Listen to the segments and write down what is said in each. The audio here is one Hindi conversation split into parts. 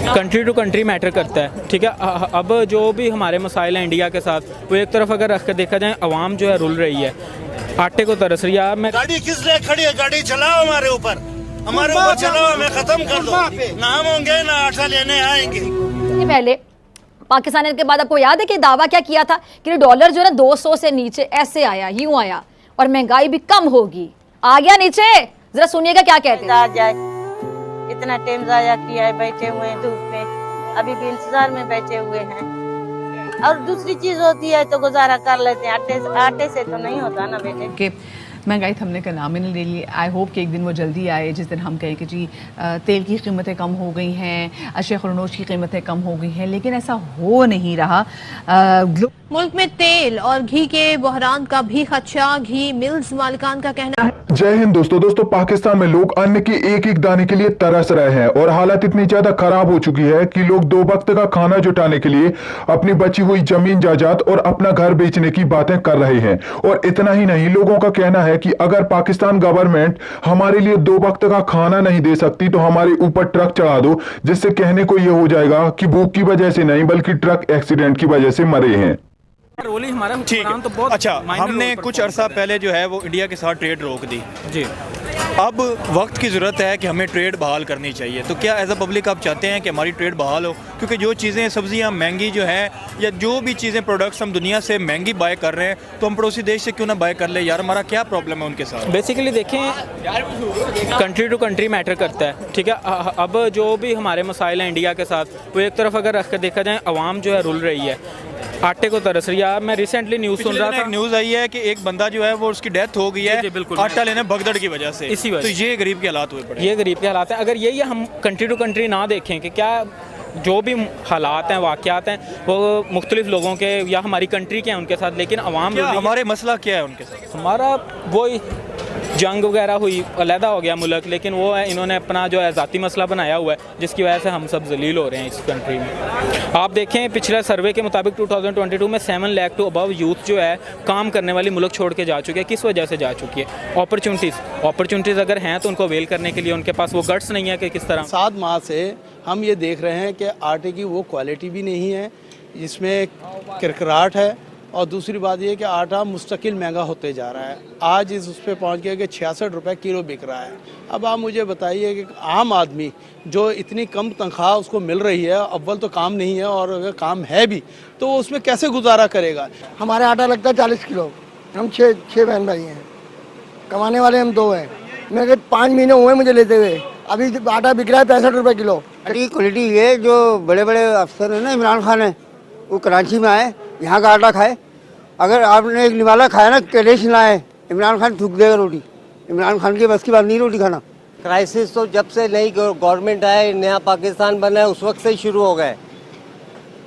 कंट्री टू कंट्री मैटर करता है, ठीक है। अब जो भी हमारे मसाइल हैं इंडिया के साथ, वो एक तरफ अगर रख कर देखा जाए, अवाम जो है रुल रही है, आटे को तरस रही है। मैं गाड़ी किस लिए खड़ी है? गाड़ी चलाओ हमारे ऊपर चलाओ, हमें खत्म कर दो। ना हम होंगे ना आटा लेने आएंगे। पहले पाकिस्तान के बाद आपको याद है कि दावा क्या किया था कि डॉलर जो है 200 से नीचे ऐसे आया, यूं आया, और महंगाई भी कम होगी। आ गया नीचे। जरा सुनिएगा क्या कहते हैं। आ जाए, इतना टाइम जाया किया है, बैठे हुए हैं धूप में, अभी भी इंतजार में बैठे हुए हैं। और दूसरी चीज होती है तो गुजारा कर लेते हैं, आटे से तो नहीं होता ना बेटे। महंगाई थमने का नाम ही नहीं ले रही। आई होप कि एक दिन वो जल्दी आए जिस दिन हम कहें कि जी तेल की कीमतें कम हो गई हैं, अशिया खुरनोश की कीमतें कम हो गई हैं, लेकिन ऐसा हो नहीं रहा। मुल्क में तेल और घी के बहरान का भी खदशा, घी मिल्स मालिकान का कहना है। जय हिंद दोस्तों, पाकिस्तान में लोग अन्न के एक एक दाने के लिए तरस रहे हैं और हालत इतनी ज्यादा खराब हो चुकी है कि लोग 2 वक्त का खाना जुटाने के लिए अपनी बची हुई जमीन जायदाद और अपना घर बेचने की बातें कर रहे हैं। और इतना ही नहीं, लोगों का कहना है कि अगर पाकिस्तान गवर्नमेंट हमारे लिए 2 वक्त का खाना नहीं दे सकती तो हमारे ऊपर ट्रक चढ़ा दो, जिससे कहने को यह हो जाएगा कि भूख की वजह से नहीं बल्कि ट्रक एक्सीडेंट की वजह से मरे हैं। रोल ही हमारा ठीक है। तो बहुत अच्छा, हमने कुछ अरसा पहले जो है वो इंडिया के साथ ट्रेड रोक दी जी। अब वक्त की ज़रूरत है कि हमें ट्रेड बहाल करनी चाहिए। तो क्या एज अ पब्लिक आप चाहते हैं कि हमारी ट्रेड बहाल हो? क्योंकि जो चीज़ें सब्जियां महंगी जो हैं या जो भी चीज़ें प्रोडक्ट्स हम दुनिया से महंगी बाय कर रहे हैं, तो हम पड़ोसी देश से क्यों ना बाय कर ले यार? हमारा क्या प्रॉब्लम है उनके साथ? बेसिकली देखें, कंट्री टू कंट्री मैटर करता है, ठीक है। अब जो भी हमारे मसाइल हैं इंडिया के साथ, वो एक तरफ अगर रख कर देखा जाए, अवाम जो है रुल रही है, आटे को तरस रही है। मैं रिसेंटली न्यूज़ सुन रहा था, न्यूज़ आई है कि एक बंदा जो है वो उसकी डेथ हो गई है बिल्कुल आटा लेने भगदड़ की वजह से। इसी वजह तो ये गरीब के हालात हुए पड़े। ये गरीब के हालात हैं। अगर यही हम कंट्री टू कंट्री ना देखें कि क्या जो भी हालात हैं, वाक़यात हैं, वो मुख्तलिफ लोगों के या हमारी कंट्री के हैं उनके साथ, लेकिन अवाम हमारे मसला क्या है उनके साथ? हमारा वही जंग वगैरह हुई, अलहदा हो गया मुल्क, लेकिन वो है इन्होंने अपना जो है ज़ाती मसला बनाया हुआ है, जिसकी वजह से हम सब जलील हो रहे हैं इस कंट्री में। आप देखें, पिछले सर्वे के मुताबिक 2022 में 7 लाख टू अबव यूथ जो है काम करने वाली मुल्क छोड़ के जा चुकी है। किस वजह से जा चुकी है? अपॉर्चुनिटीज़ अगर हैं तो उनको अवेल करने के लिए उनके पास वो गट्स नहीं है कि किस तरह। 7 माह से हम ये देख रहे हैं कि आटे की वो क्वालिटी भी नहीं है, इसमें किरकिराहट है, और दूसरी बात ये कि आटा मुस्तकिल महंगा होते जा रहा है। आज उस पर पहुँच गया कि 66 रुपये किलो बिक रहा है। अब आप मुझे बताइए कि आम आदमी जो इतनी कम तनख्वाह उसको मिल रही है, अव्वल तो काम नहीं है, और अगर काम है भी तो उसमें कैसे गुजारा करेगा? हमारे आटा लगता है 40 किलो, हम 6 बहन भाई हैं, कमाने वाले हम 2 हैं। मेरे 5 महीने हुए मुझे लेते हुए, अभी आटा बिक रहा है 65 रुपये किलो। क्वालिटी ये जो बड़े बड़े अफसर हैं ना, इमरान खान है, वो कराची में आए, यहाँ का आटा खाए। अगर आपने एक निवाला खाया ना, कैलेश लाए, इमरान खान थूक देगा रोटी। इमरान खान की बस की बात नहीं रोटी खाना। क्राइसिस तो जब से नई गवर्नमेंट आए, नया पाकिस्तान बना है, उस वक्त से ही शुरू हो गए।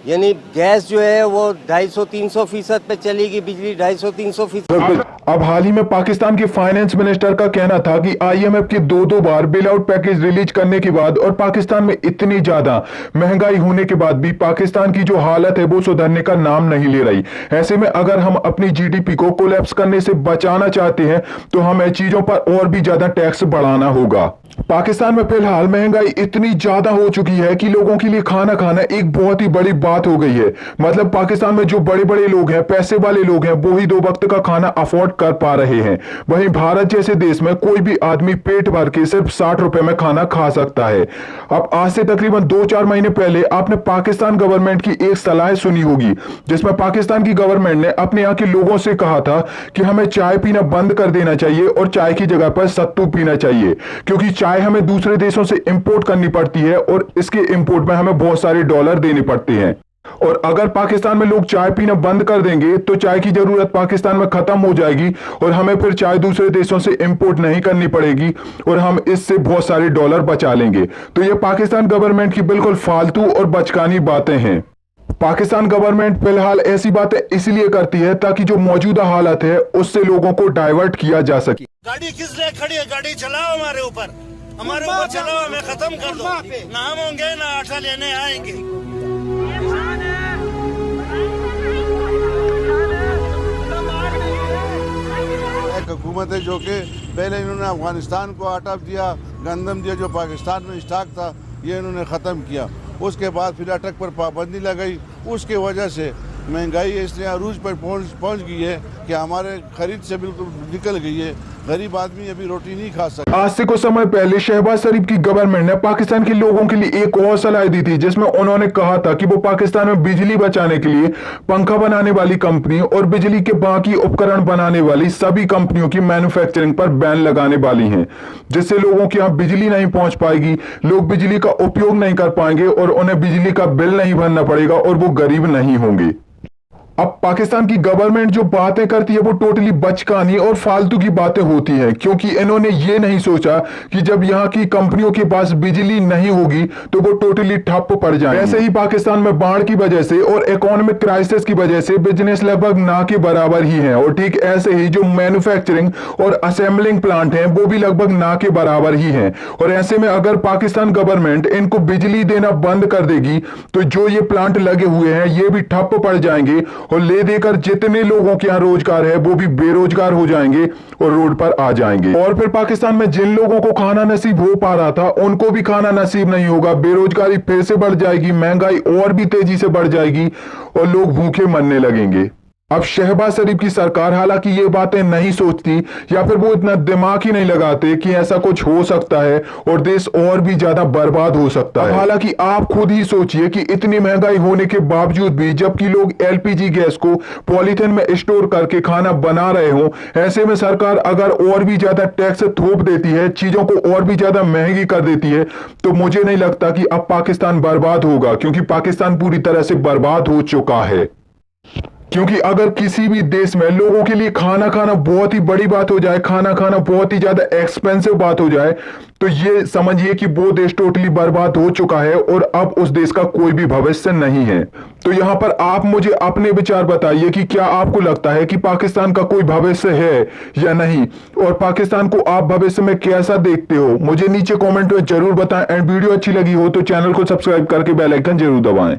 यानी गैस जो है वो 250-300% पे चलेगी, बिजली 250-300%। अब हाल ही में पाकिस्तान के फाइनेंस मिनिस्टर का कहना था कि IMF के 2 बार बेल आउट पैकेज रिलीज करने के बाद और पाकिस्तान में इतनी ज्यादा महंगाई होने के बाद भी पाकिस्तान की जो हालत है वो सुधरने का नाम नहीं ले रही। ऐसे में अगर हम अपनी GDP को कोलैप्स करने से बचाना चाहते हैं तो हमें चीजों पर और भी ज्यादा टैक्स बढ़ाना होगा। पाकिस्तान में फिलहाल महंगाई इतनी ज्यादा हो चुकी है कि लोगों के लिए खाना खाना एक बहुत ही बड़ी बात हो गई है। मतलब पाकिस्तान में जो बड़े बड़े लोग हैं, पैसे वाले लोग हैं, वो ही 2 वक्त का खाना अफोर्ड कर पा रहे हैं। वहीं भारत जैसे देश में कोई भी आदमी पेट भर के सिर्फ 60 रुपए में खाना खा सकता है। अब आज से तकरीबन 2-4 महीने पहले आपने पाकिस्तान गवर्नमेंट की एक सलाह सुनी होगी, जिसमें पाकिस्तान की गवर्नमेंट ने अपने यहाँ के लोगों से कहा था कि हमें चाय पीना बंद कर देना चाहिए और चाय की जगह पर सत्तू पीना चाहिए, क्योंकि चाय हमें दूसरे देशों से इंपोर्ट करनी पड़ती है और इसके इंपोर्ट में हमें बहुत सारे डॉलर देने पड़ते हैं। और अगर पाकिस्तान में लोग चाय पीना बंद कर देंगे तो चाय की जरूरत पाकिस्तान में खत्म हो जाएगी और हमें फिर चाय दूसरे देशों से इंपोर्ट नहीं करनी पड़ेगी और हम इससे बहुत सारे डॉलर बचा लेंगे। तो ये पाकिस्तान गवर्नमेंट की बिल्कुल फालतू और बचकानी बातें हैं। पाकिस्तान गवर्नमेंट फिलहाल ऐसी बातें इसलिए करती है ताकि जो मौजूदा हालत है उससे लोगों को डाइवर्ट किया जा सके। गाड़ी किस लिए खड़ी है? गाड़ी चलाओ हमारे ऊपर चलाओ, हमें खत्म कर दो। ना हम होंगे ना आटा लेने आएंगे। हुकूमत है जो कि पहले इन्होंने अफगानिस्तान को आटा दिया, गंदम दिया, जो पाकिस्तान में स्टॉक था ये इन्होंने ख़त्म किया। उसके बाद फिर अटक पर पाबंदी लगाई। उसके वजह से महंगाई इसलिए अरूज पर पहुंच गई है कि हमारे खरीद से बिल्कुल निकल गई है। गरीब आदमी अभी रोटी नहीं खा सकता। आज से कुछ समय पहले शहबाज शरीफ की गवर्नमेंट ने पाकिस्तान के लोगों के लिए एक और सलाह दी थी, जिसमें उन्होंने कहा था कि वो पाकिस्तान में बिजली बचाने के लिए पंखा बनाने वाली कंपनी और बिजली के बाकी उपकरण बनाने वाली सभी कंपनियों की मैन्युफैक्चरिंग पर बैन लगाने वाली हैं, जिससे लोगों के यहाँ बिजली नहीं पहुंच पाएगी, लोग बिजली का उपयोग नहीं कर पाएंगे और उन्हें बिजली का बिल नहीं भरना पड़ेगा और वो गरीब नहीं होंगे। अब पाकिस्तान की गवर्नमेंट जो बातें करती है वो टोटली बचकानी और फालतू की बातें होती हैं, क्योंकि इन्होंने ये नहीं सोचा कि जब यहाँ की कंपनियों के पास बिजली नहीं होगी तो वो टोटली ठप पड़ जाएंगे। ऐसे ही पाकिस्तान में बाढ़ की वजह से और इकोनॉमिक क्राइसिस की वजह से बिजनेस लगभग ना के बराबर ही है, और ठीक ऐसे ही जो मैन्युफैक्चरिंग और असेंबलिंग प्लांट हैं वो भी लगभग ना के बराबर ही हैं। और ऐसे में अगर पाकिस्तान गवर्नमेंट इनको बिजली देना बंद कर देगी तो जो ये प्लांट लगे हुए हैं ये भी ठप पड़ जाएंगे और ले देकर जितने लोगों के यहाँ रोजगार है वो भी बेरोजगार हो जाएंगे और रोड पर आ जाएंगे। और फिर पाकिस्तान में जिन लोगों को खाना नसीब हो पा रहा था उनको भी खाना नसीब नहीं होगा, बेरोजगारी फिर से बढ़ जाएगी, महंगाई और भी तेजी से बढ़ जाएगी और लोग भूखे मरने लगेंगे। अब शहबाज शरीफ की सरकार हालांकि ये बातें नहीं सोचती या फिर वो इतना दिमाग ही नहीं लगाते कि ऐसा कुछ हो सकता है और देश और भी ज्यादा बर्बाद हो सकता है। हालांकि आप खुद ही सोचिए कि इतनी महंगाई होने के बावजूद भी जबकि लोग एलपीजी गैस को पॉलीथिन में स्टोर करके खाना बना रहे हो, ऐसे में सरकार अगर और भी ज्यादा टैक्स थोप देती है, चीजों को और भी ज्यादा महंगी कर देती है, तो मुझे नहीं लगता कि अब पाकिस्तान बर्बाद होगा, क्योंकि पाकिस्तान पूरी तरह से बर्बाद हो चुका है। क्योंकि अगर किसी भी देश में लोगों के लिए खाना खाना बहुत ही बड़ी बात हो जाए, खाना खाना बहुत ही ज्यादा एक्सपेंसिव बात हो जाए, तो ये समझिए कि वो देश टोटली बर्बाद हो चुका है और अब उस देश का कोई भी भविष्य नहीं है। तो यहाँ पर आप मुझे अपने विचार बताइए कि क्या आपको लगता है कि पाकिस्तान का कोई भविष्य है या नहीं, और पाकिस्तान को आप भविष्य में कैसा देखते हो, मुझे नीचे कॉमेंट में जरूर बताएं। एंड वीडियो अच्छी लगी हो तो चैनल को सब्सक्राइब करके बेल आइकन जरूर दबाएं।